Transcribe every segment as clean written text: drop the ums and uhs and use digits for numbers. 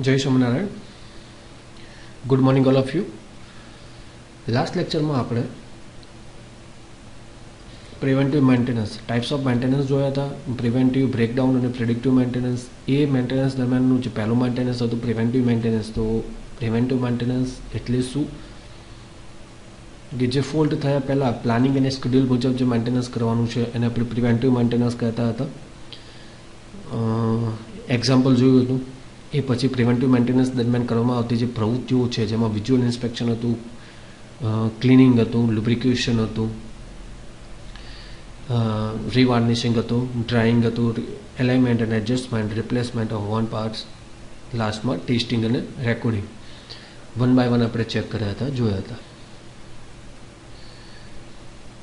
જય Swaminarayan. Good morning all of you. Last લેક્ચરમાં આપણે preventive maintenance, types of maintenance જોયા હતા. પ્રિવેન્ટિવ, બ્રેકડાઉન અને પ્રેડિક્ટિવ મેન્ટેનન્સ. એ મેન્ટેનન્સ દરમિયાનનું જે પહેલું મેન્ટેનન્સ હતું પ્રિવેન્ટિવ મેન્ટેનન્સ. તો પ્રિવેન્ટિવ મેન્ટેનન્સ એટલે શું કે જે ફોલ્ટ થયા પહેલાં પ્લાનિંગ અને શેડ્યુલ મુજબ જે મેન્ટેનન્સ કરવાનું છે એને આપણે પ્રિવેન્ટિવ મેન્ટેનન્સ કહેતા હતા. એક્ઝામ્પલ જોયું હતું. એ પછી પ્રિવેન્ટિવ મેન્ટેનન્સ દરમિયાન કરવામાં આવતી જે પ્રવૃત્તિઓ છે જેમાં વિઝ્યુઅલ ઇન્સ્પેક્શન હતું, ક્લિનિંગ હતું, લુબ્રિકેશન હતું, રીવાર્નિશિંગ હતું, ડ્રાઇંગ હતું, એલાઇનમેન્ટ અને adjustment, replacement of one parts, લાસ્ટમાં ટેસ્ટિંગ અને રેકોર્ડિંગ. વન બાય વન આપણે ચેક કર્યા હતા, જોયા હતા.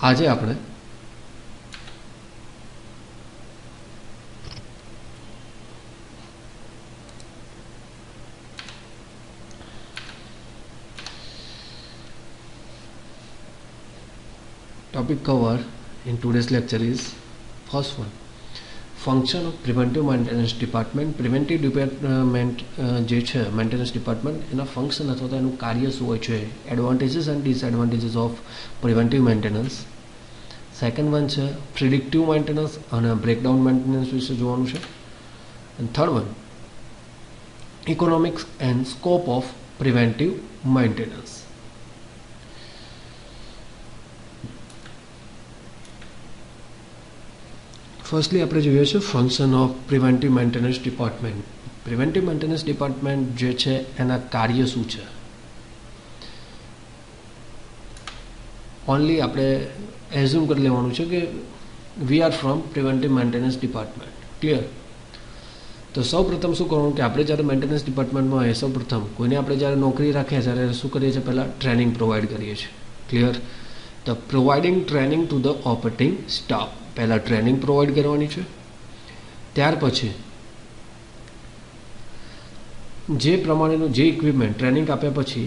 આજે આપણે topic cover in today's lecture is first one, function of preventive maintenance department. preventive department જે છે મેન્ટેનન્સ ડિપાર્ટમેન્ટ, એના ફંક્શન અથવા તો એનું કાર્ય શું હોય છે, advantages and disadvantages of preventive maintenance. Second one છે પ્રિડિક્ટિવ મેન્ટેનન્સ અને બ્રેકડાઉન મેન્ટેનન્સ વિશે જોવાનું છે. And third one, economics and scope of preventive maintenance. Firstly આપણે જોઈએ છે function of preventive maintenance department. Preventive maintenance department જે છે એના કાર્ય શું છે. ઓનલી આપણે એઝ્યુમ કરી લેવાનું છે કે we are from preventive maintenance department. Clear? તો સૌ પ્રથમ શું કરવાનું કે આપણે જ્યારે મેન્ટેનન્સ ડિપાર્ટમેન્ટમાં હોય સૌ પ્રથમ કોઈને આપણે જ્યારે નોકરી રાખીએ ત્યારે શું કરીએ છીએ, પહેલાં ટ્રેનિંગ પ્રોવાઈડ કરીએ છીએ. Clear? The providing training to the operating staff. પહેલાં ટ્રેનિંગ પ્રોવાઈડ કરવાની છે. ત્યાર પછી જે પ્રમાણેનું જે ઇક્વિપમેન્ટ ટ્રેનિંગ આપ્યા પછી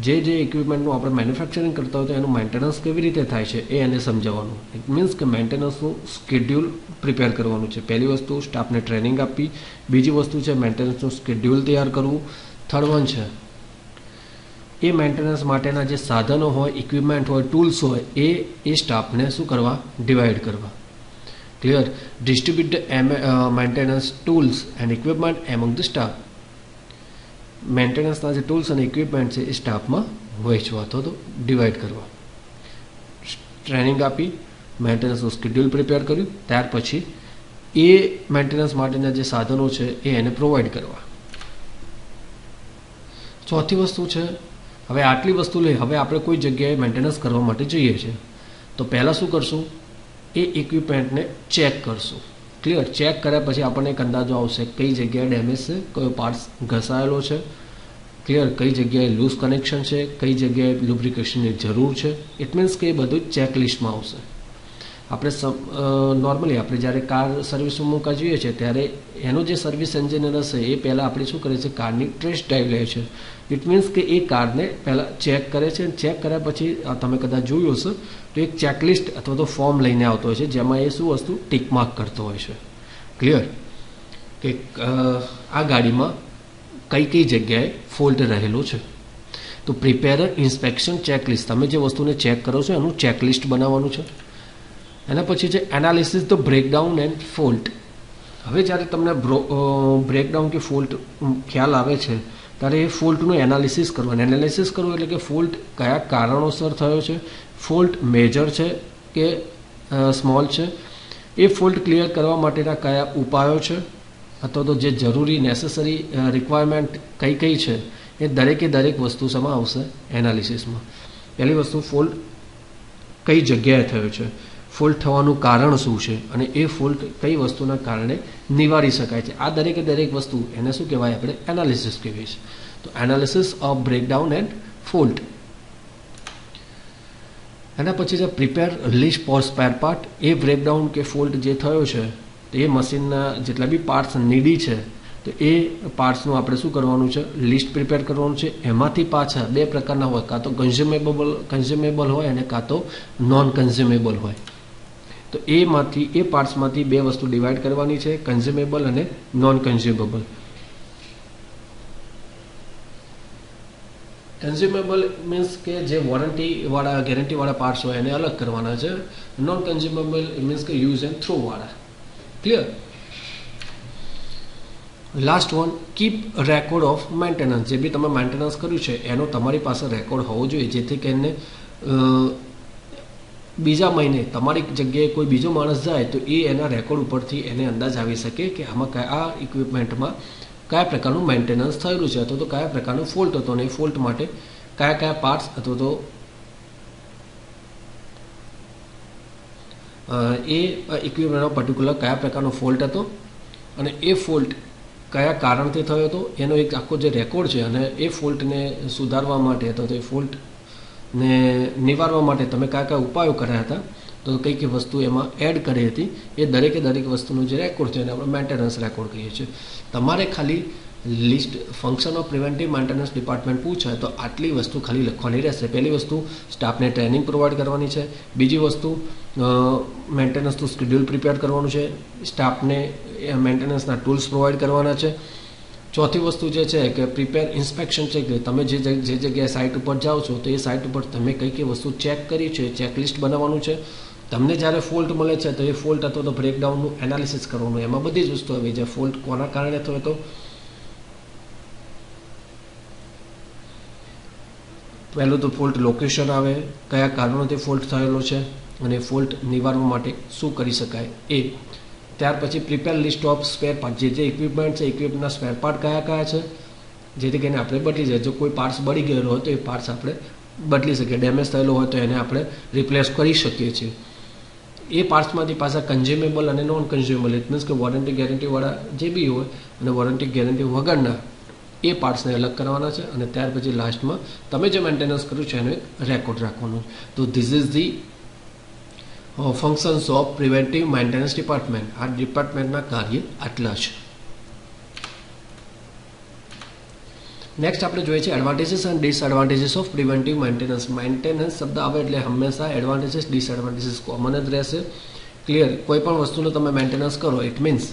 જે ઇક્વિપમેન્ટનું આપણે મેન્યુફેક્ચરિંગ કરતા હોય તો એનું મેન્ટેનન્સ કેવી રીતે થાય છે એ એને સમજાવવાનું. ઇટ મીન્સ કે મેન્ટેનન્સનું સ્કેડ્યુલ પ્રિપેર કરવાનું છે. પહેલી વસ્તુ સ્ટાફને ટ્રેનિંગ આપવી, બીજી વસ્તુ છે મેન્ટેનન્સનું સ્કેડ્યુલ તૈયાર કરવું. થર્ડ વન છે એ મેન્ટેનન્સ માટેના જે સાધનો હોય, ઇક્વિપમેન્ટ હોય, ટૂલ્સ હોય એ સ્ટાફને શું કરવા, ડિવાઈડ કરવા. Clear? Distribute maintenance tools and equipment among the staff. મેન્ટેનન્સના જે ટૂલ્સ અને ઇક્વિપમેન્ટ છે એ સ્ટાફમાં વહેંચવા અથવા તો ડિવાઈડ કરવા. ટ્રેનિંગ આપી, મેન્ટેનન્સનું સ્કેડ્યુલ પ્રિપેર કર્યું, ત્યાર પછી એ મેન્ટેનન્સ માટેના જે સાધનો છે એ એને પ્રોવાઈડ કરવા. ચોથી વસ્તુ છે, હવે આટલી વસ્તુ લઈ હવે આપણે કોઈ જગ્યાએ મેન્ટેનન્સ કરવા માટે જઈએ છીએ તો પહેલાં શું કરશું, એ ઇક્વિપમેન્ટને ચેક કરશું. ક્લિયર? ચેક કર્યા પછી આપણને એક અંદાજો આવશે કઈ જગ્યાએ ડેમેજ છે, કયો પાર્ટ્સ ઘસાયેલો છે. ક્લિયર? કઈ જગ્યાએ લૂઝ કનેક્શન છે, કઈ જગ્યાએ લુબ્રિકેશનની જરૂર છે. ઇટ મીન્સ કે એ બધું ચેકલિસ્ટમાં આવશે. આપણે નોર્મલી આપણે જ્યારે કાર સર્વિસમાં મૂકવા જોઈએ છીએ ત્યારે એનો જે સર્વિસ એન્જિનિયર હશે એ પહેલાં આપણે શું કરે છે, કારની ટેસ્ટ ડ્રાઈવ લે છે. ઇટ મીન્સ કે એ કારને પહેલાં ચેક કરે છે. ચેક કર્યા પછી તમે કદાચ જોયું હશે તો એક ચેકલિસ્ટ અથવા તો ફોર્મ લઈને આવતો હોય છે જેમાં એ શું વસ્તુ ટીક માર્ક કરતો હોય છે. ક્લિયર? કે આ ગાડીમાં કઈ જગ્યાએ ફોલ્ટ રહેલો છે. તો પ્રિપેર ઇન્સ્પેક્શન ચેકલિસ્ટ. તમે જે વસ્તુને ચેક કરો છો એનું ચેકલિસ્ટ બનાવવાનું છે. એના પછી છે analysis the breakdown and fault. હવે જ્યારે તમને બ્રેકડાઉન કે ફોલ્ટ ખ્યાલ આવે છે ત્યારે એ ફોલ્ટનું એનાલિસિસ કરવાનું. એનાલિસિસ કરવું એટલે કે ફોલ્ટ કયા કારણોસર થયો છે, ફોલ્ટ મેજર છે કે સ્મોલ છે, એ ફોલ્ટ ક્લિયર કરવા માટેના કયા ઉપાયો છે અથવા તો જે જરૂરી નેસેસરી રિક્વાયરમેન્ટ કઈ છે એ દરેક વસ્તુ શેમાં આવશે, એનાલિસિસમાં. પહેલી વસ્તુ ફોલ્ટ કઈ જગ્યાએ થયો છે, ફોલ્ટ થવાનું કારણ શું છે અને એ ફોલ્ટ કઈ વસ્તુના કારણે નિવારી શકાય છે. આ દરેક વસ્તુ એને શું કહેવાય, આપણે એનાલિસિસ કહેવાય છે. તો analysis of breakdown and fault. એના પછી છે prepare list for spare part. એ બ્રેકડાઉન કે ફોલ્ટ જે થયો છે તો એ મશીનના જેટલા બી પાર્ટ્સ નીડી છે તો એ પાર્ટ્સનું આપણે શું કરવાનું છે, લિસ્ટ પ્રિપેર કરવાનું છે. એમાંથી પાછા બે પ્રકારના હોય, કાં તો કન્ઝ્યુમેબલ હોય અને કાં તો નોન કન્ઝ્યુમેબલ હોય. તો એ પાર્ટ્સમાંથી બે વસ્તુ ડિવાઈડ કરવાની છે, કન્ઝ્યુમેબલ અને નોન કન્ઝ્યુમેબલ. કન્ઝ્યુમેબલ મીન્સ કે જે વોરંટીવાળા ગેરંટીવાળા પાર્ટ્સ હોય એને અલગ કરવાના છે. નોન કન્ઝ્યુમેબલ મીન્સ કે યુઝ એન્ડ થ્રોવાળા. Clear. Last one, keep record of maintenance. જે બી તમે મેન્ટેનન્સ કર્યું છે એનો તમારી પાસે રેકોર્ડ હોવો જોઈએ, જેથી કરીને બીજા મહિને તમારી જગ્યાએ કોઈ બીજો માણસ જાય તો એ એના રેકોર્ડ ઉપરથી એને અંદાજ આવી શકે કે આમાં આ ઇક્વિપમેન્ટમાં કયા પ્રકારનું મેન્ટેનન્સ થયેલું છે, અથવા તો કયા પ્રકારનો ફોલ્ટ હતો ને એ ફોલ્ટ માટે કયા કયા પાર્ટ્સ અથવા તો એ ઇક્વિપમેન્ટનો પર્ટિક્યુલર કયા પ્રકારનો ફોલ્ટ હતો અને એ ફોલ્ટ કયા કારણથી થયો હતો એનો એક આખો જે રેકોર્ડ છે, અને એ ફોલ્ટને સુધારવા માટે અથવા તો એ ફોલ્ટને નિવારવા માટે તમે કયા કયા ઉપાયો કર્યા હતા, તો કઈ કઈ વસ્તુ એમાં એડ કરી હતી, એ દરેકે દરેક વસ્તુનું જે રેકોર્ડ છે એને આપણે મેન્ટેનન્સ રેકોર્ડ કહીએ છીએ. તમારે ખાલી list function of preventive maintenance department પૂછાય તો આટલી વસ્તુ ખાલી લખવાની રહેશે. પહેલી વસ્તુ, સ્ટાફને ટ્રેનિંગ પ્રોવાઈડ કરવાની છે. બીજી વસ્તુ, મેન્ટેનન્સનું શેડ્યુલ પ્રિપેર કરવાનું છે. સ્ટાફને મેન્ટેનન્સના ટૂલ્સ પ્રોવાઈડ કરવાના છે. ચોથી વસ્તુ જે છે કે પ્રિપેર ઇન્સ્પેક્શન ચેક. તમે જે જગ્યાએ સાઇટ ઉપર જાઓ છો તો એ સાઇટ ઉપર તમે કઈ કઈ વસ્તુ ચેક કરી છે ચેકલિસ્ટ બનાવવાનું છે. તમને જ્યારે ફોલ્ટ મળે છે તો એ ફોલ્ટ અથવા તો બ્રેકડાઉનનું એનાલિસિસ કરવાનું. એમાં બધી જ વસ્તુ આવી જાય. ફોલ્ટ કોના કારણે થયો હતો, પહેલું તો ફોલ્ટ લોકેશન આવે, કયા કારણોથી ફોલ્ટ થયેલો છે અને ફોલ્ટ નિવારવા માટે શું કરી શકાય એ. ત્યાર પછી prepare list of spare part. જે ઇક્વિપમેન્ટ છે ઇક્વિપમેન્ટના સ્પેર પાર્ટ કયા કયા છે, જેથી કરીને આપણે બદલી જાય. જો કોઈ પાર્ટ્સ બળી ગયેલો હોય તો એ પાર્ટ્સ આપણે બદલી શકીએ. ડેમેજ થયેલો હોય તો એને આપણે રિપ્લેસ કરી શકીએ છીએ. એ પાર્ટ્સમાંથી પાછા કન્ઝ્યુમેબલ અને નોન કન્ઝ્યુમેબલ, ઇટ મીન્સ કે વોરંટી ગેરંટીવાળા જે બી હોય અને વોરંટી ગેરંટી વગરના એ પાર્ટ્સને અલગ કરવાના છે. અને ત્યાર પછી લાસ્ટમાં તમે જે મેન્ટેનન્સ કર્યું છે એનો એક રેકોર્ડ રાખવાનો. તો this is the functions of preventive maintenance department. આ ડિપાર્ટમેન્ટના કાર્ય આટલા છે. નેક્સ્ટ આપણે જોઈએ છે advantages and disadvantages of preventive maintenance. Maintenance શબ્દ આવે એટલે હંમેશા એડવાન્ટેજીસ ડિસએડવાન્ટેજીસ કોમન જ રહેશે. ક્લિયર. કોઈ પણ વસ્તુનો તમે મેન્ટેનન્સ કરો it means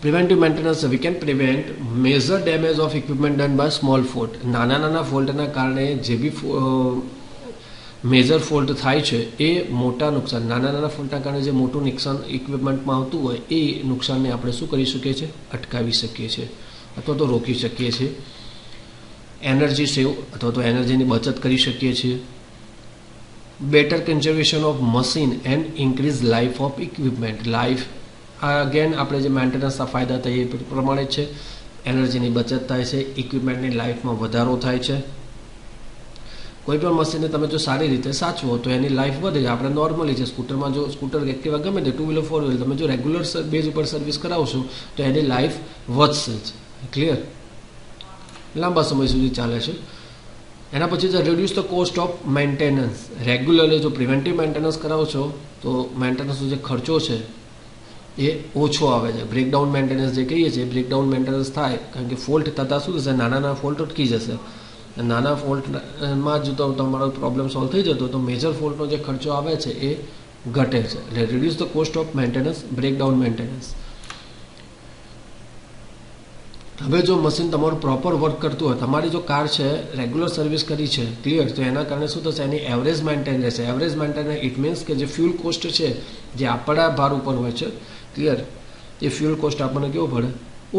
preventive maintenance we can prevent major damage of equipment done by small fault. નાના નાના ફોલ્ટના કારણે જે બી મેજર ફોલ્ટ થાય છે એ મોટા નુકસાન, નાના નાના ફોલ્ટના કારણે જે મોટું નુકસાન ઇક્વિપમેન્ટમાં આવતું હોય એ નુકસાનને આપણે શું કરી શકીએ છીએ, અટકાવી શકીએ છીએ અથવા તો રોકી શકીએ છીએ. એનર્જી સેવ અથવા તો એનર્જીની બચત કરી શકીએ છીએ. Better conservation of machine and increase life of equipment. Life again આપણે જે મેન્ટેનન્સના ફાયદા થાય એ પ્રમાણે છે. એનર્જીની બચત થાય છે, ઇક્વિપમેન્ટની લાઈફમાં વધારો થાય છે. કોઈ પણ મશીનને તમે જો સારી રીતે સાચવો તો એની લાઈફ વધે. આપણે નોર્મલી છે સ્કૂટરમાં, જો સ્કૂટર એક્ટિવા ગમે તે 2 વ્હીલર 4 વ્હીલર તમે જો રેગ્યુલર બેઝ ઉપર સર્વિસ કરાવશો તો એની લાઈફ વધશે જ. ક્લિયર. લાંબા સમય સુધી ચાલે છે. એના પછી છે reduce the cost of maintenance. Regularly જો પ્રિવેન્ટિવ મેન્ટેનન્સ કરાવો છો તો મેન્ટેનન્સનો જે ખર્ચો છે એ ઓછો આવે છે. બ્રેકડાઉન મેન્ટેનન્સ જે કહીએ છીએ, બ્રેકડાઉન મેન્ટેનન્સ થાય કારણ કે ફોલ્ટ થતાં શું થશે, નાના નાના ફોલ્ટ અટકી જશે. નાના ફોલ્ટમાં જ તો તમારો પ્રોબ્લેમ સોલ્વ થઈ જતો તો મેજર ફોલ્ટનો જે ખર્ચો આવે છે એ ઘટે છે. એટલે reduce the cost of maintenance, breakdown maintenance. હવે જો મશીન તમારું પ્રોપર વર્ક કરતું હોય, તમારી જો કાર છે રેગ્યુલર સર્વિસ કરી છે ક્લિયર, તો એના કારણે શું થશે, એની એવરેજ મેન્ટેન રહેશે. એવરેજ મેન્ટેન ઇટ મીન્સ કે જે ફ્યુલ કોસ્ટ છે જે આપણા ભાર ઉપર હોય છે ક્લિયર, એ ફ્યુલ કોસ્ટ આપણને કેવું પડે,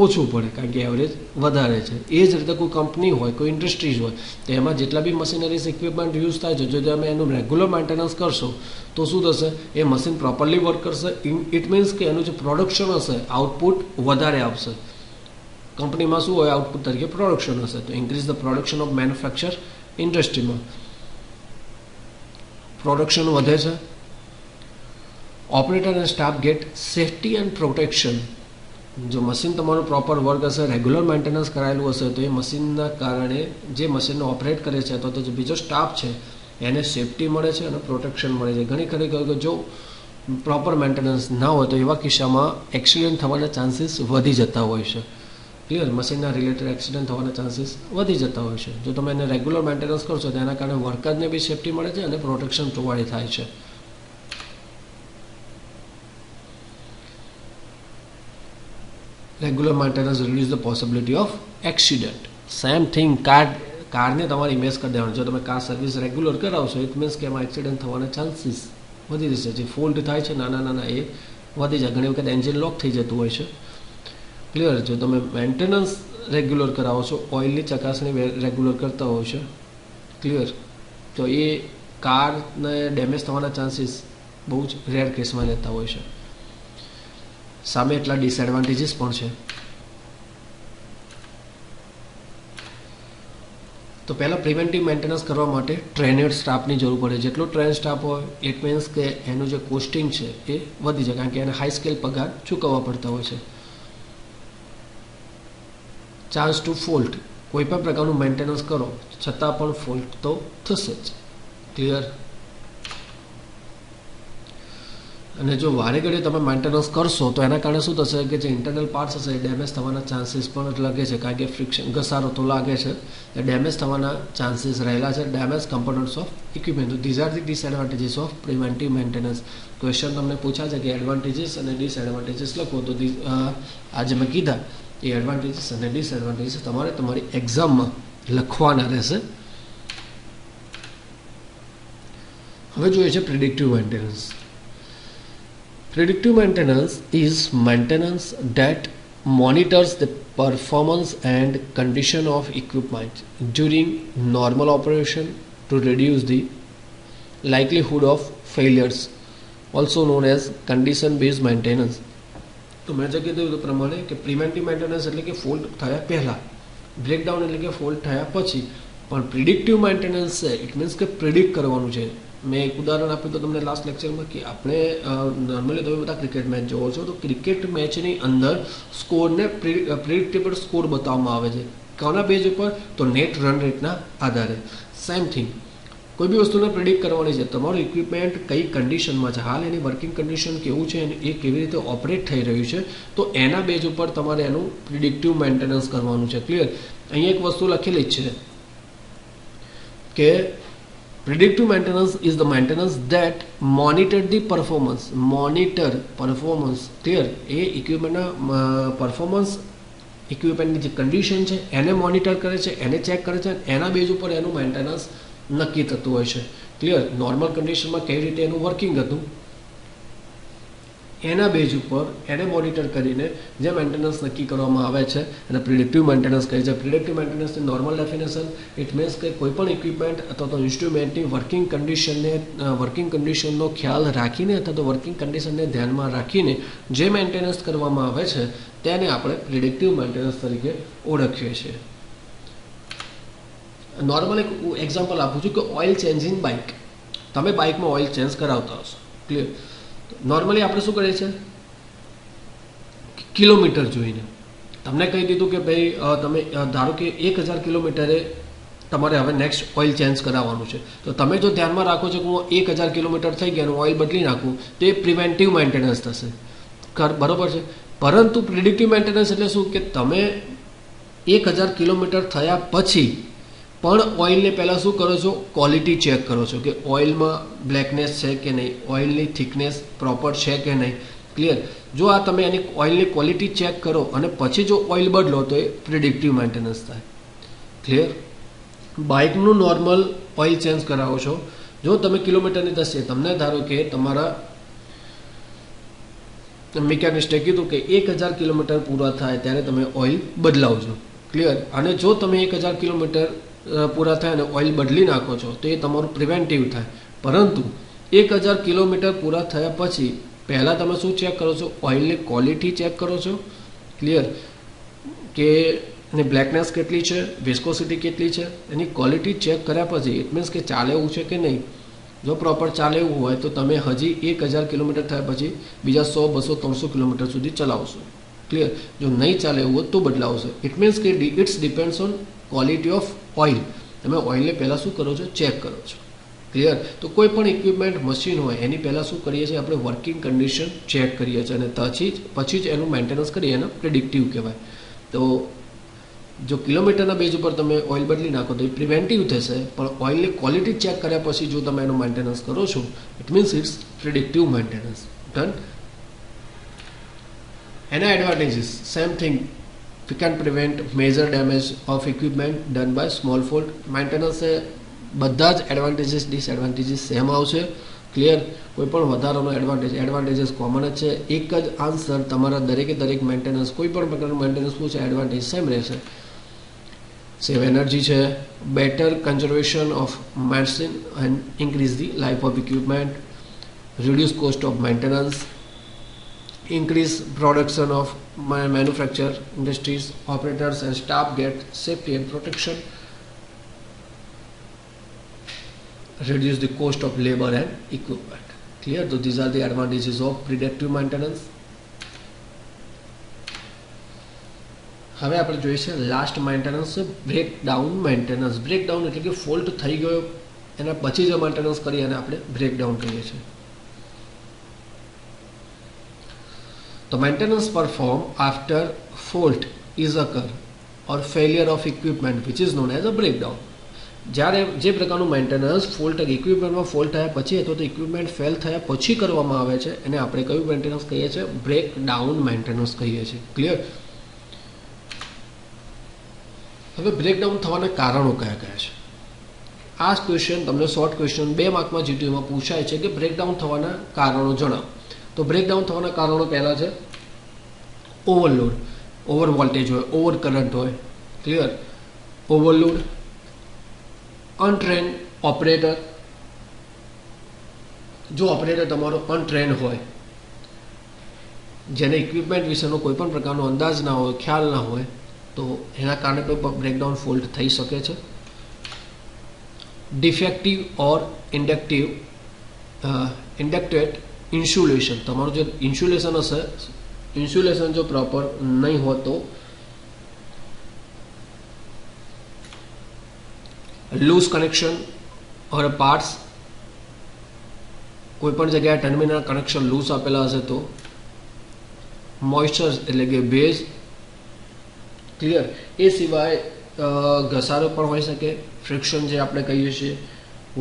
ઓછું પડે કારણ કે એવરેજ વધારે છે. એ જ રીતે કોઈ કંપની હોય, કોઈ ઇન્ડસ્ટ્રીઝ હોય તો એમાં જેટલા બી મશીનરીઝ ઇક્વિપમેન્ટ યુઝ થાય છે, જો તમે એનું રેગ્યુલર મેન્ટેનન્સ કરશો તો શું થશે, એ મશીન પ્રોપરલી વર્ક કરશે. ઇટ મીન્સ કે એનું જે પ્રોડક્શન હશે આઉટપુટ વધારે આવશે. કંપનીમાં શું હોય, આઉટપુટ તરીકે પ્રોડક્શન હશે, તો increase the production of manufacture ઇન્ડસ્ટ્રીમાં પ્રોડક્શન વધે છે. Operator and staff get safety and protection. જો મશીન તમારું પ્રોપર વર્ક હશે, રેગ્યુલર મેન્ટેનન્સ કરાયેલું હશે તો એ મશીનના કારણે જે મશીનને ઓપરેટ કરે છે અથવા તો જે બીજો સ્ટાફ છે એને સેફટી મળે છે અને પ્રોટેક્શન મળે છે. ઘણી ખરી જો પ્રોપર મેન્ટેનન્સ ના હોય તો એવા કિસ્સામાં એક્સિડન્ટ થવાના ચાન્સીસ વધી જતા હોય છે. ક્લિયર. મશીનના રિલેટેડ એક્સિડન્ટ થવાના ચાન્સીસ વધી જતા હોય છે. જો તમે એને રેગ્યુલર મેન્ટેનન્સ કરશો તો એના કારણે વર્કરને બી સેફટી મળે છે અને પ્રોટેક્શન પ્રોવાઈડ થાય છે. Regular maintenance reduce the possibility of accident. Same thing કારને તમારે ઇમેજ કરી દેવાનું. જો તમે કાર સર્વિસ રેગ્યુલર કરાવશો ઇટ મીન્સ કે એમાં એક્સિડન્ટ થવાના ચાન્સીસ વધી જશે. જે ફોલ્ટ થાય છે નાના નાના એ વધી જાય. ઘણી વખત એન્જિન લોક થઈ જતું હોય છે. ક્લિયર. જો તમે મેન્ટેનન્સ રેગ્યુલર કરાવો છો, ઓઇલની ચકાસણી રેગ્યુલર કરતા હોય છે, ક્લિયર, તો એ કારને ડેમેજ થવાના ચાન્સીસ બહુ જ રેર કેસમાં રહેતા હોય છે. સામે એટલા ડિસએડવાન્ટેજીસ પણ છે. તો પહેલાં પ્રિવેન્ટિવ મેન્ટેનન્સ કરવા માટે ટ્રેનેડ સ્ટાફની જરૂર પડે. જેટલો ટ્રેન સ્ટાફ હોય ઇટ મીન્સ કે એનું જે કોસ્ટિંગ છે એ વધી જાય, કારણ કે એને હાઈ સ્કેલ પગાર ચૂકવવા પડતા હોય છે. Chance two fault. કોઈ પણ પ્રકારનું મેન્ટેનન્સ કરો છતાં પણ ફોલ્ટ તો થશે જ. ક્લિયર. અને જો વારે ઘડીએ તમે મેન્ટેનન્સ કરશો તો એના કારણે શું થશે કે જે ઇન્ટરનલ પાર્ટ્સ હશે એ ડેમેજ થવાના ચાન્સીસ પણ લાગે છે, કારણ કે ફ્રિક્શન ઘસારો તો લાગે છે, એ ડેમેજ થવાના ચાન્સીસ રહેલા છે. Damage components of equipment. This are the disadvantages of preventive maintenance. Question તમને પૂછા છે કે એડવાન્ટેજીસ અને ડિસએડવાન્ટેજીસ લખો, તો આજે મેં કીધા એ એડવાન્ટેજીસ અને ડિસએડવાન્ટેજીસ તમારે તમારી એક્ઝામમાં લખવાના રહેશે. હવે જોઈએ છે predictive maintenance. Predictive maintenance is maintenance that monitors the performance and condition of equipment during normal operation to reduce the likelihood of failures, also known as condition-based maintenance. તો મેં જે કીધું એ પ્રમાણે કે પ્રિવેન્ટિવ મેન્ટેનન્સ એટલે કે ફોલ્ટ થયા પહેલાં, બ્રેકડાઉન એટલે કે ફોલ્ટ થયા પછી. પણ પ્રિડિક્ટિવ મેન્ટેનન્સ છે ઇટ મીન્સ કે પ્રિડિક્ટ કરવાનું છે. મેં એક ઉદાહરણ આપ્યું તો તમને લાસ્ટ લેક્ચરમાં કે આપણે નોર્મલી તમે બધા ક્રિકેટ મેચ જોવો છો તો ક્રિકેટ મેચની અંદર સ્કોરને પ્રિડિક્ટેબલ સ્કોર બતાવવામાં આવે છે. કોના બેઝ ઉપર? તો નેટ રન રેટના આધારે. સેમ થિંગ કોઈ બી વસ્તુને પ્રિડિક્ટ કરવાની છે. તમારું ઇક્વિપમેન્ટ કઈ કન્ડિશનમાં છે, હાલ એની વર્કિંગ કન્ડિશન કેવું છે અને એ કેવી રીતે ઓપરેટ થઈ રહ્યું છે, તો એના બેઝ ઉપર તમારે એનું પ્રિડિક્ટિવ મેન્ટેનન્સ કરવાનું છે. ક્લિયર. અહીંયા એક વસ્તુ લખેલી જ છે કે predictive maintenance is the maintenance that monitor the performance. Clear. એ ઇક્વિપમેન્ટના પરફોર્મન્સ, ઇક્વિપમેન્ટની જે કન્ડિશન છે એને મોનિટર કરે છે, એને ચેક કરે છે, એના બેઝ ઉપર એનું મેન્ટેનન્સ નક્કી થતું હોય છે. ક્લિયર. નોર્મલ કન્ડિશનમાં કેવી રીતે એનું વર્કિંગ હતું એના બેઝ ઉપર એને મોનિટર કરીને જે મેન્ટેનન્સ નક્કી કરવામાં આવે છે અને પ્રિડિક્ટિવ મેન્ટેનન્સ કહે છે. પ્રિડિક્ટિવ મેન્ટેનન્સની નોર્મલ ડેફિનેશન ઇટ મીન્સ કે કોઈપણ ઇક્વિપમેન્ટ અથવા તો ઇન્સ્ટ્રુમેન્ટની વર્કિંગ કન્ડિશનનો ખ્યાલ રાખીને અથવા તો વર્કિંગ કન્ડિશનને ધ્યાનમાં રાખીને જે મેન્ટેનન્સ કરવામાં આવે છે તેને આપણે પ્રિડિક્ટિવ મેન્ટેનન્સ તરીકે ઓળખીએ છીએ. નોર્મલ એક એક્ઝામ્પલ આપું છું કે ઓઇલ ચેન્જ ઇન બાઇક. તમે બાઇકમાં ઓઇલ ચેન્જ કરાવતા હશો. ક્લિયર. નોર્મલી આપણે શું કરીએ છીએ કિલોમીટર જોઈને. તમને કહી દીધું કે ભાઈ તમે ધારો કે 1000 કિલોમીટરે તમારે હવે નેક્સ્ટ ઓઇલ ચેન્જ કરાવવાનું છે, તો તમે જો ધ્યાનમાં રાખો છો કે હું 1000 કિલોમીટર થઈ ગયા ઓઇલ બદલી નાખું તો એ પ્રિવેન્ટિવ મેન્ટેનન્સ થશે. બરોબર છે. પરંતુ પ્રિડિક્ટિવ મેન્ટેનન્સ એટલે શું કે તમે 1000 કિલોમીટર થયા પછી પણ ઓઇલને પહેલાં શું કરો છો? ક્વોલિટી ચેક કરો છો કે ઓઇલમાં બ્લેકનેસ છે કે નહીં, ઓઇલની થિકનેસ પ્રોપર છે કે નહીં. ક્લિયર. જો આ તમે એની ઓઇલની ક્વોલિટી ચેક કરો અને પછી જો ઓઇલ બદલો તો એ પ્રિડિક્ટિવ મેન્ટેનન્સ થાય. ક્લિયર. બાઇકનું નોર્મલ ઓઇલ ચેન્જ કરાવો છો, જો તમે કિલોમીટરની દસે તમને ધારો કે તમારા મિકેનિસ્ટે કીધું કે 1000 કિલોમીટર પૂરા થાય ત્યારે તમે ઓઇલ બદલાવજો. ક્લિયર. અને જો તમે 1000 કિલોમીટર પૂરા થાય અને ઓઇલ બદલી નાખો છો તો એ તમારું પ્રિવેન્ટિવ થાય. પરંતુ 1000 કિલોમીટર પૂરા થયા પછી પહેલાં તમે શું ચેક કરો છો? ઓઇલની ક્વોલિટી ચેક કરો છો. ક્લિયર. કે એની બ્લેકનેસ કેટલી છે, વિસ્કોસિટી કેટલી છે, એની ક્વોલિટી ચેક કર્યા પછી ઇટ મીન્સ કે ચાલે એવું છે કે નહીં. જો પ્રોપર ચાલે એવું હોય તો તમે હજી 1000 કિલોમીટર થયા પછી બીજા 100, 200, 300 કિલોમીટર સુધી ચલાવશો. ક્લિયર. જો નહીં ચાલે એવું હોય તો બદલાવશો. ઇટ મીન્સ કે it's depends on quality of oil. તમે ઓઇલને પહેલાં શું કરો છો? ચેક કરો છો. ક્લિયર. તો કોઈ પણ ઇક્વિપમેન્ટ મશીન હોય એની પહેલાં શું કરીએ છીએ? આપણે વર્કિંગ કન્ડિશન ચેક કરીએ છીએ અને પછી જ એનું મેન્ટેનન્સ કરીએ, એને પ્રિડિક્ટિવ કહેવાય. તો જો કિલોમીટરના બેઝ ઉપર તમે ઓઇલ બદલી નાખો તો એ પ્રિવેન્ટિવ થશે, પણ ઓઇલની ક્વોલિટી ચેક કર્યા પછી જો તમે એનું મેન્ટેનન્સ કરો છો it means it's predictive maintenance. Done. એના advantages same thing, we can prevent major damage of equipment done by small fault. Maintenance એ બધા જ એડવાન્ટેજીસ ડિસએડવાન્ટેજીસ સેમ આવશે. ક્લિયર? કોઈ પણ વધારાનો એડવાન્ટેજીસ કોમન જ છે. એક જ આન્સર તમારા દરેક મેન્ટેનન્સ, કોઈ પણ પ્રકારનું મેન્ટેનન્સ પૂછે એડવાન્ટેજ સેમ રહેશે. સેવ એનર્જી છે, better conservation of medicine and increase the life of equipment, reduce cost of maintenance, increase production of manufacture industries, operators and staff get safety and protection, reduce the cost of labor and equipment. Clear? So these are the advantages of predictive maintenance. હવે આપણે જોઈએ છે last maintenance, breakdown maintenance. Breakdown એટલે કે fault થઈ ગયો એના પછી જે મેન્ટેનન્સ કરીએ એને આપણે બ્રેકડાઉન કહીએ છીએ. The maintenance performed after fault is occur or failure of equipment which is known as a breakdown. જ્યારે જે પ્રકારનું મેન્ટેનન્સ ઇક્વિપમેન્ટમાં ફોલ્ટ થયા પછી અથવા તો ઇક્વિપમેન્ટ ફેલ થયા પછી કરવામાં આવે છે એને આપણે કયું મેન્ટેનન્સ કહીએ છીએ? બ્રેકડાઉન મેન્ટેનન્સ કહીએ છીએ. ક્લિયર? હવે બ્રેકડાઉન થવાના કારણો કયા કયા છે? આ ક્વેશ્ચન તમને શોર્ટ ક્વેશ્ચન 2 માર્કમાં જીટીયુમાં પૂછાય છે કે બ્રેકડાઉન થવાના કારણો જણાવો. તો બ્રેકડાઉન થવાના કારણો પહેલા છે ઓવરલોડ, ઓવર વોલ્ટેજ હોય, ઓવર કરંટ હોય. ક્લિયર? Overload, untrained operator. જો ઓપરેટર તમારો અનટ્રેન્ડ હોય, જેને ઇક્વિપમેન્ટ વિશેનો કોઈ પણ પ્રકારનો અંદાજ ના હોય, ખ્યાલ ના હોય, તો એના કારણે કોઈ બ્રેકડાઉન ફોલ્ટ થઈ શકે છે. ડિફેક્ટિવ ઓર ઇન્ડક્ટેડ ઇન્સ્યુલેશન. તમારું જે ઇન્સ્યુલેશન હશે, ઇન્સ્યુલેશન જો પ્રોપર નહીં હોય તો લૂઝ કનેક્શન ઓર પાર્ટ્સ. કોઈ પણ જગ્યાએ ટર્મિનલ કનેક્શન લૂઝ આપેલા હશે તો મોઇસ્ચર એટલે કે ભેજ. ક્લિયર? એ સિવાય ઘસારો પણ હોઈ શકે, ફ્રિક્શન જે આપણે કહીએ છીએ,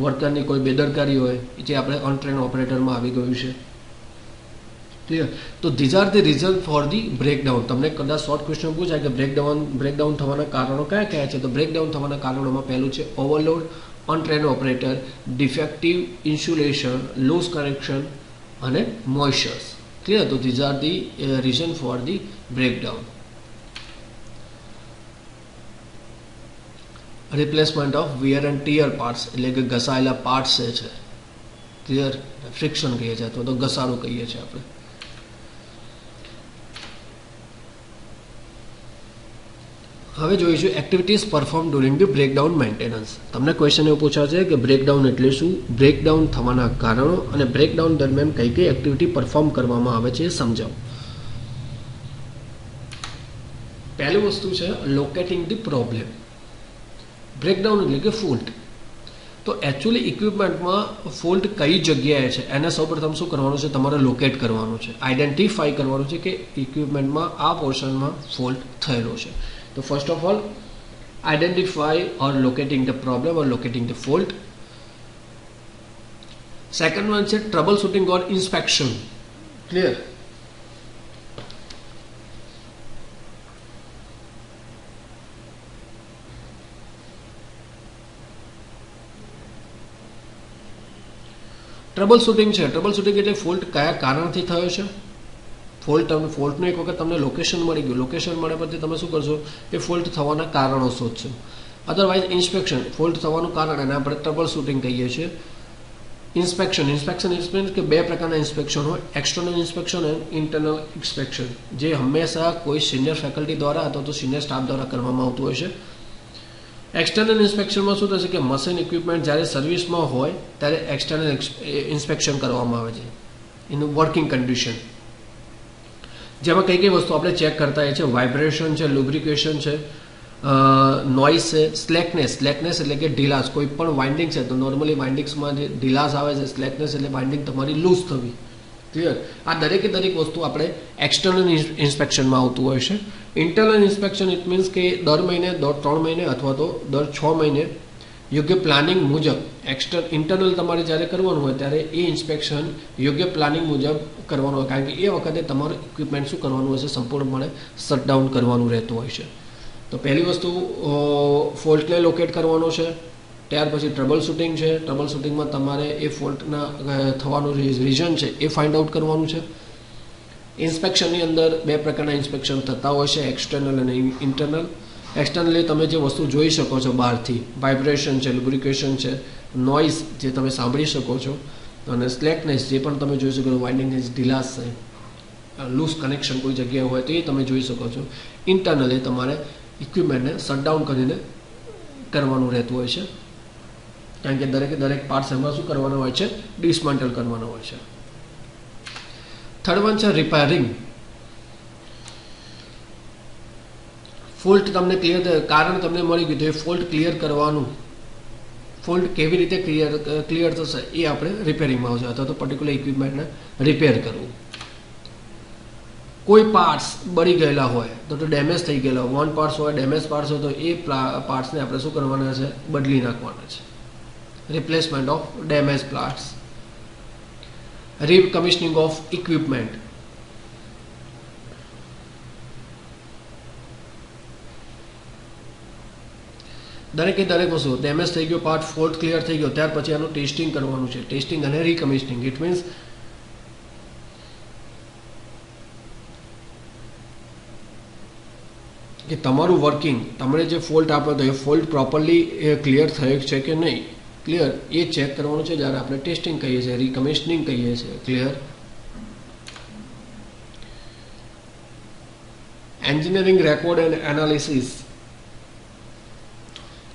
વર્કરની કોઈ બેદરકારી હોય જે આપણે અનટ્રેન્ડ ઓપરેટરમાં આવી ગયું છે. ક્લિયર? તો these are the reason for the breakdown. તમને કદાચ શોર્ટ ક્વેશ્ચન પૂછાય કે બ્રેકડાઉન થવાના કારણો કયા કયા છે? તો બ્રેકડાઉન થવાના કારણોમાં પહેલું છે overload, untrained operator, defective insulation, loose connection અને મોઇસ્ચર્સ. ક્લિયર? તો these are the reason for the breakdown. Replacement of wear and tear parts એટલે કે ઘસાયેલા પાર્ટ્સ છે. ક્લિયર? ફ્રિક્શન કહીએ છીએ અથવા તો ઘસારો કહીએ છીએ આપણે. હવે જોઈશું activities perform during the breakdown maintenance. તમને ક્વેશ્ચન એવું પૂછાશે કે બ્રેકડાઉન એટલે શું, બ્રેકડાઉન થવાના કારણો અને બ્રેકડાઉન દરમિયાન કઈ કઈ એક્ટિવિટી પરફોર્મ કરવામાં આવે છે એ સમજાવો. પહેલી વસ્તુ છે લોકેટિંગ ધી પ્રોબ્લેમ. બ્રેકડાઉન એટલે કે ફોલ્ટ. તો એકચ્યુઅલી ઇક્વિપમેન્ટમાં ફોલ્ટ કઈ જગ્યાએ છે એને સૌપ્રથમ શું કરવાનું છે? તમારે લોકેટ કરવાનું છે, આઈડેન્ટિફાઈ કરવાનું છે કે ઇક્વિપમેન્ટમાં આ પોર્શનમાં ફોલ્ટ થયેલો છે. તો first of all identify or લોકેટિંગ the problem or લોકેટિંગ the fault. Second one છે ટ્રબલ શૂટિંગ ઓર ઇન્સ્પેક્શન. ક્લિયર? ટ્રબલ શૂટિંગ છે. ટ્રબલ શૂટિંગ એટલે ફોલ્ટ કયા કારણથી થયો છે. ફોલ્ટનું એક વખત તમને લોકેશન મળી ગયું, લોકેશન મળ્યા પછી તમે શું કરશો? એ ફોલ્ટ થવાના કારણો શોધશો. અધરવાઇઝ ઇન્સ્પેક્શન, ફોલ્ટ થવાનું કારણ એને આપણે ટ્રબલ શૂટિંગ કહીએ છીએ. ઇન્સ્પેક્શન કે બે પ્રકારના ઇન્સ્પેક્શન હોય, એક્સટર્નલ ઇન્સ્પેક્શન અને ઇન્ટરનલ ઇન્સ્પેક્શન, જે હંમેશા કોઈ સિનિયર ફેકલ્ટી દ્વારા અથવા તો સિનિયર સ્ટાફ દ્વારા કરવામાં આવતું હોય છે. એક્સટર્નલ ઇન્સ્પેક્શનમાં શું થશે કે મશીન ઇક્વિપમેન્ટ જ્યારે સર્વિસમાં હોય ત્યારે એક્સટર્નલ ઇન્સ્પેક્શન કરવામાં આવે છે ઇન વર્કિંગ કન્ડિશન. જેમાં કઈ કઈ વસ્તુ આપણે ચેક કરતા હોઈએ છીએ? વાઇબ્રેશન છે, લુબ્રિકેશન છે, નોઇઝ છે, સ્લેકનેસ એટલે કે ઢીલાસ. કોઈ પણ વાઇન્ડિંગ છે તો નોર્મલી વાઇન્ડિંગ્સમાં જે ઢીલાસ આવે છે, સ્લેકનેસ એટલે વાઇન્ડિંગ તમારી લૂઝ થવી. ક્લિયર? આ દરેક વસ્તુ આપણે એક્સટર્નલ ઇન્સ્પેક્શનમાં આવતું હોય છે. ઇન્ટરનલ ઇન્સ્પેક્શન ઇટ મીન્સ કે દર મહિને, દર 3 મહિને અથવા તો દર 6 મહિને યોગ્ય પ્લાનિંગ મુજબ ઇન્ટરનલ તમારે જ્યારે કરવાનું હોય ત્યારે એ ઇન્સ્પેક્શન યોગ્ય પ્લાનિંગ મુજબ કરવાનું હોય, કારણ કે એ વખતે તમારું ઇક્વિપમેન્ટ શું કરવાનું હોય છે, સંપૂર્ણપણે શટડાઉન કરવાનું રહેતું હોય છે. તો પહેલી વસ્તુ ફોલ્ટને લોકેટ કરવાનો છે. ત્યાર પછી ટ્રબલ શૂટિંગ છે. ટ્રબલ શૂટિંગમાં તમારે એ ફોલ્ટના થવાનું રીઝન છે એ ફાઇન્ડ આઉટ કરવાનું છે. ઇન્સ્પેક્શનની અંદર બે પ્રકારના ઇન્સ્પેક્શન થતા હોય છે, એક્સટર્નલ અને ઇન્ટરનલ. એક્સટર્નલી તમે જે વસ્તુ જોઈ શકો છો બહારથી, વાઇબ્રેશન છે, લુબ્રિકેશન છે, નોઇઝ જે તમે સાંભળી શકો છો, અને સ્લેકનેસ જે પણ તમે જોઈ શકો છો, વાઇન્ડિંગનેસ, ઢીલાસ છે, લૂઝ કનેક્શન કોઈ જગ્યાએ હોય તો એ તમે જોઈ શકો છો. ઇન્ટરનલી તમારે ઇક્વિપમેન્ટને શટડાઉન કરીને કરવાનું રહેતું હોય છે, કારણ કે દરેક પાર્ટ્સ એમાં શું કરવાના હોય છે, ડિસમેન્ટલ કરવાના હોય છે. થર્ડ વન છે રિપેરિંગ. ફોલ્ટ તમને કારણ તમને મળી ગયું તો એ ફોલ્ટ ક્લિયર કરવાનું, ફોલ્ટ કેવી રીતે ક્લિયર થશે એ આપણે રિપેરિંગમાં આવશે, અથવા તો પર્ટિક્યુલર ઇક્વિપમેન્ટને રિપેર કરવું. કોઈ પાર્ટ્સ બળી ગયેલા હોય તો ડેમેજ થઈ ગયેલા હોય, વન પાર્ટ્સ હોય, ડેમેજ પાર્ટ્સ હોય તો એ પાર્ટ્સને આપણે શું કરવાના છે, બદલી નાખવાના છે. Replacement of damage parts. Recommissioning of equipment. દરેક વસ્તુ ડેમેજ થઈ ગયો પાર્ટ, ફોલ્ટ ક્લિયર થઈ ગયો, ત્યાર પછી આનું ટેસ્ટિંગ કરવાનું છે. ટેસ્ટિંગ અને રીકમિશનિંગ. ઇટ મીન્સ કે તમારું વર્કિંગ, તમને જે ફોલ્ટ આપ્યો હતો એ ફોલ્ટ પ્રોપરલી ક્લિયર થયો છે કે નહીં, ક્લિયર એ ચેક કરવાનું છે, જ્યારે આપણે ટેસ્ટિંગ કહીએ છીએ, રીકમિશનિંગ કહીએ છીએ. Clear. Engineering record and analysis.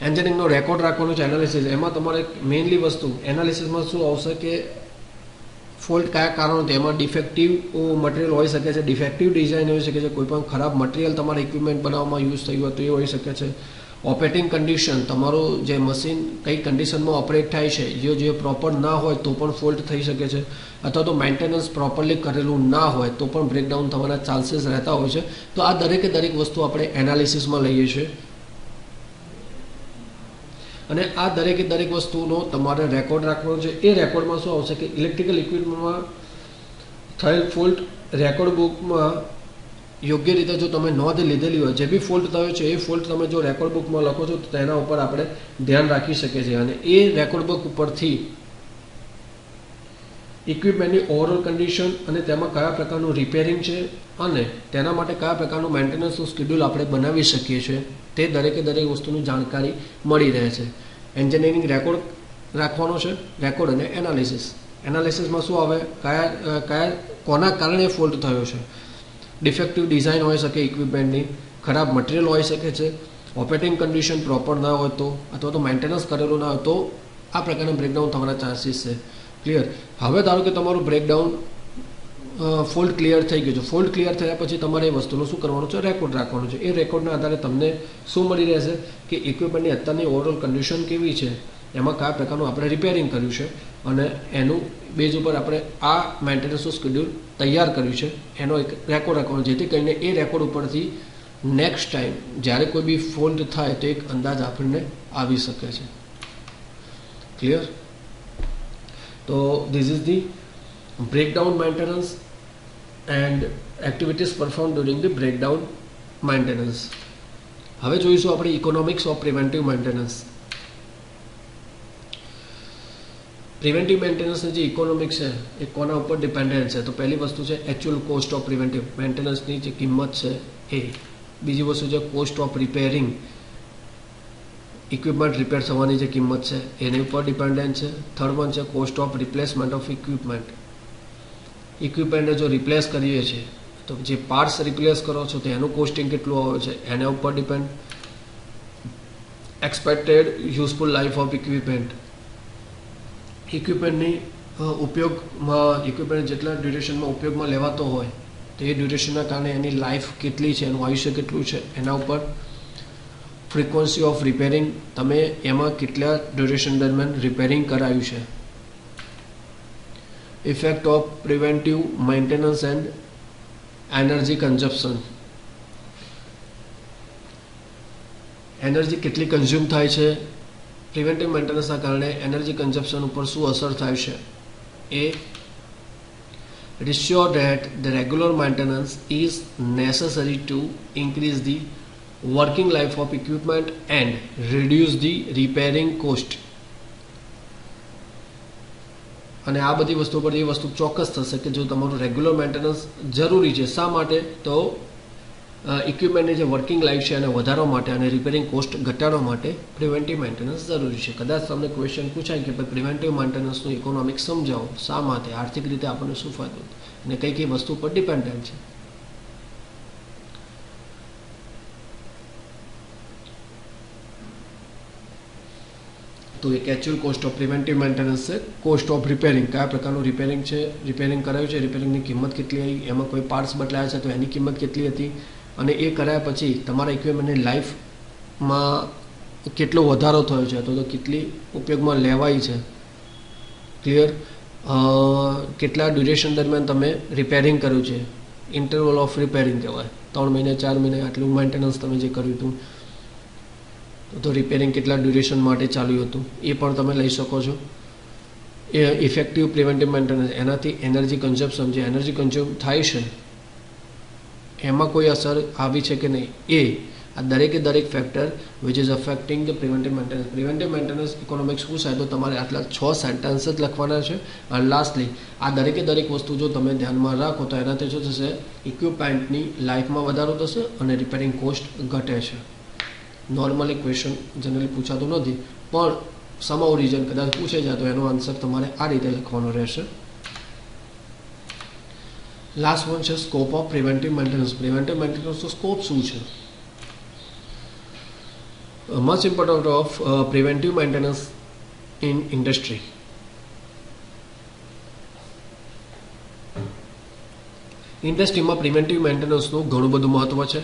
એન્જિનિયરિંગનો રેકોર્ડ રાખવાનો છે, એનાલિસિસ. એમાં તમારે મેઇનલી વસ્તુ એનાલિસિસમાં શું આવશે કે ફોલ્ટ કયા કારણોથી, એમાં ડિફેક્ટિવ મટીરિયલ હોઈ શકે છે, ડિફેક્ટિવ ડિઝાઇન હોઈ શકે છે, કોઈ પણ ખરાબ મટીરિયલ તમારા ઇક્વિપમેન્ટ બનાવવામાં યુઝ થયું હોય તો એ હોઈ શકે છે. ઓપરેટિંગ કન્ડિશન, તમારું જે મશીન કઈ કન્ડિશનમાં ઓપરેટ થાય છે જે પ્રોપર ના હોય તો પણ ફોલ્ટ થઈ શકે છે, અથવા તો મેન્ટેનન્સ પ્રોપરલી કરેલું ના હોય તો પણ બ્રેકડાઉન થવાના ચાન્સીસ રહેતા હોય છે. તો આ દરેક વસ્તુ આપણે એનાલિસિસમાં લઈએ છીએ, અને આ દરેક વસ્તુનો તમારે રેકોર્ડ રાખવાનો છે. એ રેકોર્ડમાં શું આવશે કે ઇલેક્ટ્રિકલ ઇક્વિપમેન્ટમાં થયેલ ફોલ્ટ રેકોર્ડ બુકમાં યોગ્ય રીતે જો તમે નોંધ લીધેલી હોય, જે બી ફોલ્ટ થયો છે એ ફોલ્ટ તમે જો રેકોર્ડ બુકમાં લખો છો તો તેના ઉપર આપણે ધ્યાન રાખી શકીએ છીએ, અને એ રેકોર્ડ બુક ઉપરથી ઇક્વિપમેન્ટની ઓવરઓલ કન્ડિશન અને તેમાં કયા પ્રકારનું રિપેરિંગ છે અને તેના માટે કયા પ્રકારનું મેન્ટેનન્સનું શેડ્યુલ આપણે બનાવી શકીએ છીએ તે દરેક વસ્તુની જાણકારી મળી રહે છે. એન્જિનિયરિંગ રેકોર્ડ રાખવાનો છે, રેકોર્ડ અને એનાલિસિસ. એનાલિસિસમાં શું આવે, કોના કારણે ફોલ્ટ થયો છે. ડિફેક્ટિવ ડિઝાઇન હોઈ શકે ઇક્વિપમેન્ટની, ખરાબ મટીરિયલ હોઈ શકે છે, ઓપરેટિંગ કન્ડિશન પ્રોપર ના હોય તો, અથવા તો મેન્ટેનન્સ કરેલું ના હોય તો આ પ્રકારના બ્રેકડાઉન થવાના ચાન્સીસ છે. ક્લિયર. હવે ધારો કે તમારું બ્રેકડાઉન ફોલ્ટ ક્લિયર થઈ ગયું છે. ફોલ્ટ ક્લિયર થયા પછી તમારે એ વસ્તુનું શું કરવાનું છે, રેકોર્ડ રાખવાનું છે. એ રેકોર્ડના આધારે તમને શું મળી રહેશે કે ઇક્વિપમેન્ટની અત્યારની ઓવરઓલ કન્ડિશન કેવી છે, એમાં કયા પ્રકારનું આપણે રિપેરિંગ કર્યું છે, અને એનું બેઝ ઉપર આપણે આ મેન્ટેનન્સનું શેડ્યુલ તૈયાર કર્યું છે, એનો એક રેકોર્ડ રાખવાનો, જેથી કરીને એ રેકોર્ડ ઉપરથી નેક્સ્ટ ટાઈમ જ્યારે કોઈ બી ફોલ્ટ થાય તો એક અંદાજ આપણને આવી શકે છે. ક્લિયર. તો this is the breakdown maintenance and activities perform during the breakdown maintenance. હવે જોઈશું આપણે economics of preventive maintenance. Preventive મેન્ટેનન્સની જે ઇકોનોમિક્સ છે એ કોના ઉપર ડિપેન્ડન્ટ છે, તો પહેલી વસ્તુ છે એકચ્યુઅલ કોસ્ટ ઓફ પ્રિવેન્ટિવ મેન્ટેનન્સની જે કિંમત છે એ. બીજી વસ્તુ છે cost of repairing, equipment repair થવાની જે કિંમત છે એની ઉપર ડિપેન્ડન્ટ છે. થર્ડ વન છે cost of replacement of equipment. ઇક્વિપમેન્ટને જો રિપ્લેસ કરીએ છીએ તો જે પાર્ટ્સ રિપ્લેસ કરો છો તો એનું કોસ્ટિંગ કેટલું આવે છે એના ઉપર depend. Expected useful life of equipment. ઇક્વિપમેન્ટની ઇક્વિપમેન્ટ જેટલા ડ્યુરેશનમાં ઉપયોગમાં લેવાતો હોય તો એ ડ્યુરેશનના કારણે એની લાઈફ કેટલી છે, એનું આયુષ્ય કેટલું છે એના ઉપર. ફ્રિકવન્સી ઓફ રિપેરિંગ, તમે એમાં કેટલા ડ્યુરેશન દરમિયાન રિપેરિંગ કરાયું છે. Effect of preventive maintenance and energy consumption. Energy કેટલી કન્ઝ્યુમ થાય છે પ્રિવેન્ટિવ મેન્ટેનન્સના કારણે એનર્જી કન્ઝપ્શન ઉપર શું અસર થાય છે? એ ensure that the regular maintenance is necessary to increase the working life of equipment and reduce the repairing cost. અને આ બધી વસ્તુ પર એ વસ્તુ ચોક્કસ થશે કે જો તમારું રેગ્યુલર મેન્ટેનન્સ જરૂરી છે. શા માટે? તો ઇક્વિપમેન્ટની જે વર્કિંગ લાઈફ છે એને વધારવા માટે અને રિપેરિંગ કોસ્ટ ઘટાડવા માટે પ્રિવેન્ટિવ મેન્ટેનન્સ જરૂરી છે. કદાચ તમને ક્વેશ્ચન પૂછાય કે ભાઈ પ્રિવેન્ટિવ મેન્ટેનન્સનું ઇકોનોમિક્સ સમજાવો, શા માટે, આર્થિક રીતે આપણને શું ફાયદો અને કઈ કઈ વસ્તુ પર ડિપેન્ડન્ટ છે. તો એક actual cost of preventive maintenance છે. કોસ્ટ ઓફ રિપેરિંગ, કયા પ્રકારનું રિપેરિંગ છે, રિપેરિંગ કરાયું છે, રિપેરિંગની કિંમત કેટલી આવી, એમાં કોઈ પાર્ટ્સ બદલાયા છે તો એની કિંમત કેટલી હતી, અને એ કરાયા પછી તમારા ઇક્વિપમેન્ટની લાઈફમાં કેટલો વધારો થયો છે અથવા તો કેટલી ઉપયોગમાં લેવાય છે. ક્લિયર? કેટલા ડ્યુરેશન દરમિયાન તમે રિપેરિંગ કર્યું છે, ઇન્ટરવલ ઓફ રિપેરિંગ કહેવાય. 3 મહિને 4 મહિને આટલું મેન્ટેનન્સ તમે જે કર્યું હતું, તો રિપેરિંગ કેટલા ડ્યુરેશન માટે ચાલ્યું હતું એ પણ તમે લઈ શકો છો. એ ઇફેક્ટિવ પ્રિવેન્ટિવ મેન્ટેનન્સ, એનાથી એનર્જી કન્ઝપ્શન, જે એનર્જી કન્ઝ્યુમ થાય છે એમાં કોઈ અસર આવી છે કે નહીં, એ આ દરેક factor which is affecting the preventive maintenance. Preventive maintenance economics શું છે તો તમારે આટલા 6 સેન્ટેન્સ જ લખવાના છે. અને લાસ્ટલી આ દરેક વસ્તુ જો તમે ધ્યાનમાં રાખો તો એનાથી શું થશે? ઇક્વિપમેન્ટની લાઈફમાં વધારો થશે અને રિપેરિંગ કોસ્ટ ઘટે છે. નોર્મલી ક્વેશ્ચન જનરલી પૂછાતું નથી, પણ સમાવ રીઝન કદાચ પૂછે જાય તો એનો આન્સર તમારે આ રીતે લખવાનો રહેશે. લાસ્ટ વન છે scope of preventive maintenance. Preventive મેન્ટેનન્સનો સ્કોપ શું છે? Much important of preventive maintenance in industry. ઇન્ડસ્ટ્રીમાં પ્રિવેન્ટિવ મેન્ટેનન્સનું ઘણું બધું મહત્વ છે.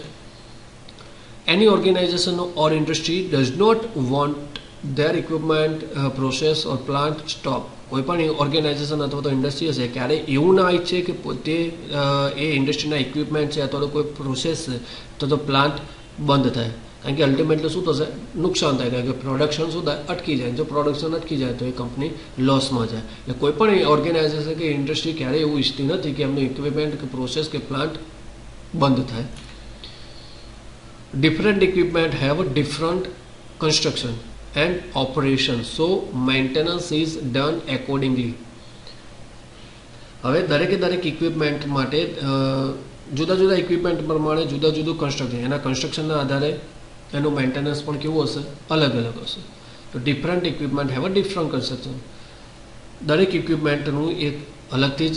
Any organization or industry does not want their equipment, process or plant stop. કોઈ પણ ઓર્ગેનાઇઝેશન અથવા તો ઇન્ડસ્ટ્રી હશે ક્યારે એવું ના ઈચ્છે કે પોતે એ ઇન્ડસ્ટ્રીના ઇક્વિપમેન્ટ છે અથવા તો કોઈ પ્રોસેસ છે તો પ્લાન્ટ બંધ થાય. કારણ કે અલ્ટિમેટલી શું થશે? નુકસાન થાય. કારણ કે પ્રોડક્શન શું થાય? અટકી જાય. જો પ્રોડક્શન અટકી જાય તો એ કંપની લોસમાં જાય. એટલે કોઈ પણ ઓર્ગેનાઇઝેશન કે ઇન્ડસ્ટ્રી ક્યારેય એવું ઈચ્છતી નથી કે એમનું ઇક્વિપમેન્ટ કે પ્રોસેસ કે પ્લાન્ટ બંધ થાય. Different equipment have a different construction and operation, so maintenance is done accordingly. હવે દરેક ઇક્વિપમેન્ટ માટે જુદા ઇક્વિપમેન્ટ પ્રમાણે જુદું કન્સ્ટ્રક્શન, એના કન્સ્ટ્રક્શનના આધારે એનું મેન્ટેનન્સ પણ કેવું હશે? અલગ હશે. તો different equipment have a different construction. દરેક ઇક્વિપમેન્ટનું એક અલગથી જ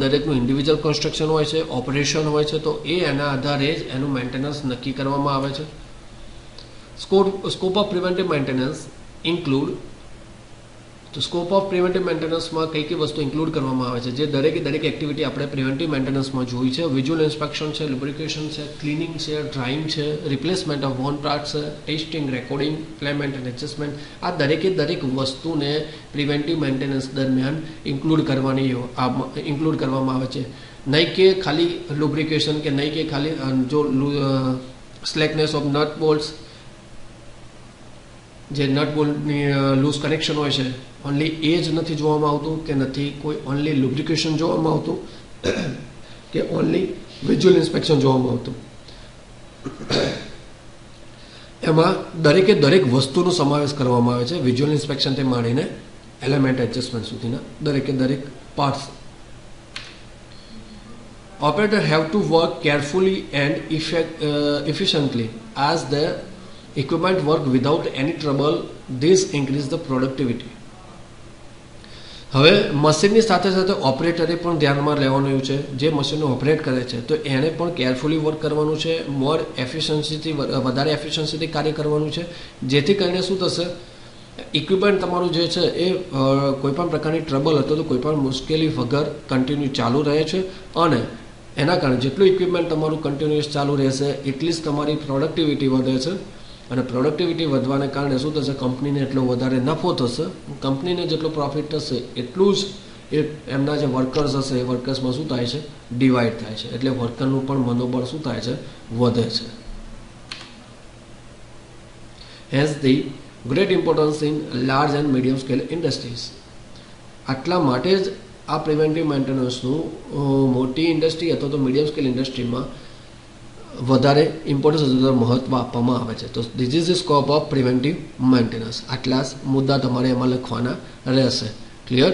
દરેકનું ઇન્ડિવિજ્યુઅલ કન્સ્ટ્રક્શન હોય છે, ઓપરેશન હોય છે, તો એના આધારે જ એનું મેન્ટેનન્સ નક્કી કરવામાં આવે છે. Scope of preventive maintenance include. તો સ્કોપ ઓફ પ્રિવેન્ટિવ મેન્ટેનન્સમાં કઈ વસ્તુ ઇન્ક્લુડ કરવામાં આવે છે, જે દરેક એક્ટિવિટી આપણે પ્રિવેન્ટિવ મેન્ટેનન્સમાં જોઈ છે. વિઝ્યુઅલ ઇન્સ્પેક્શન છે, લુબ્રિકેશન છે, ક્લિનિંગ છે, ડ્રાઇંગ છે, રિપ્લેસમેન્ટ ઓફ વોર્ન પાર્ટ્સ છે, ટેસ્ટિંગ, રેકોર્ડિંગ, ઇમ્પ્લિમેન્ટ અને એડજસ્ટમેન્ટ. આ દરેક વસ્તુને પ્રિવેન્ટિવ મેન્ટેનન્સ દરમિયાન ઇન્ક્લુડ કરવામાં આવે છે. નહીં કે ખાલી લુબ્રિકેશન કે નહીં કે ખાલી જો સ્લેકનેસ ઓફ નટ બોલ્ટ્સ, જે નટ બોલ્ટની લૂઝ કનેક્શન હોય છે, ઓનલી એ જ નથી જોવામાં આવતું કે નથી કોઈ ઓનલી લુબ્રિકેશન જોવામાં આવતું કે ઓનલી વિઝ્યુઅલ ઇન્સ્પેક્શન જોવામાં આવતું. એમાં દરેક વસ્તુનો સમાવેશ કરવામાં આવે છે. વિઝ્યુઅલ ઇન્સ્પેક્શનથી માંડીને એલિમેન્ટ એડજસ્ટમેન્ટ સુધીના દરેક parts. Operator have to work carefully and efficiently as the equipment work without any trouble. This increase the productivity. હવે મશીનની સાથે ઓપરેટરે પણ ધ્યાનમાં લેવાનું છે. જે મશીનને ઓપરેટ કરે છે તો એને પણ કેરફુલી વર્ક કરવાનું છે, મોર વધારે એફિશિયન્સીથી કાર્ય કરવાનું છે, જેથી કરીને શું થશે? ઇક્વિપમેન્ટ તમારું જે છે એ કોઈપણ પ્રકારની ટ્રબલ અથવા તો કોઈપણ મુશ્કેલી વગર કન્ટિન્યુ ચાલુ રહે છે. અને એના કારણે જેટલું ઇક્વિપમેન્ટ તમારું કન્ટિન્યુઅસ ચાલુ રહેશે એટલી જ તમારી પ્રોડક્ટિવિટી વધે છે. અને પ્રોડક્ટિવિટી વધવાને કારણે શું થશે? કંપનીને એટલો વધારે નફો થશે. કંપનીને જેટલો પ્રોફિટ થશે એટલું જ એમના જે વર્કર્સ હશે એ વર્કર્સમાં શું થાય છે? ડિવાઈડ થાય છે. એટલે વર્કરનું પણ મનોબળ શું થાય છે? વધે છે. Hence the great importance in large and medium scale industries. આટલા માટે જ આ પ્રિવેન્ટિવ મેન્ટેનન્સનું મોટી ઇન્ડસ્ટ્રી અથવા તો મીડિયમ સ્કેલ ઇન્ડસ્ટ્રીમાં વધારે ઇમ્પોર્ટન્સ અથવા મહત્ત્વ આપવામાં આવે છે. તો this is the scope of preventive maintenance. આટલા મુદ્દા તમારે એમાં લખવાના રહેશે. ક્લિયર?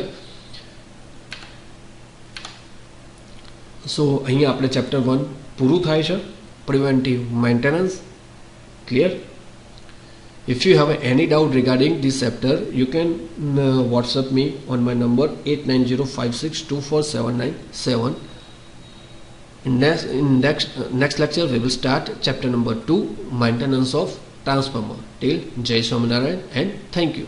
સો અહીંયા આપણે ચેપ્ટર 1 પૂરું થાય છે, preventive maintenance. Clear? If you have any doubt regarding this chapter, you can WhatsApp me on my number 8905624797. In next lecture, we will start chapter number 2, maintenance of transformer. Till Jai Swaminarayan and thank you.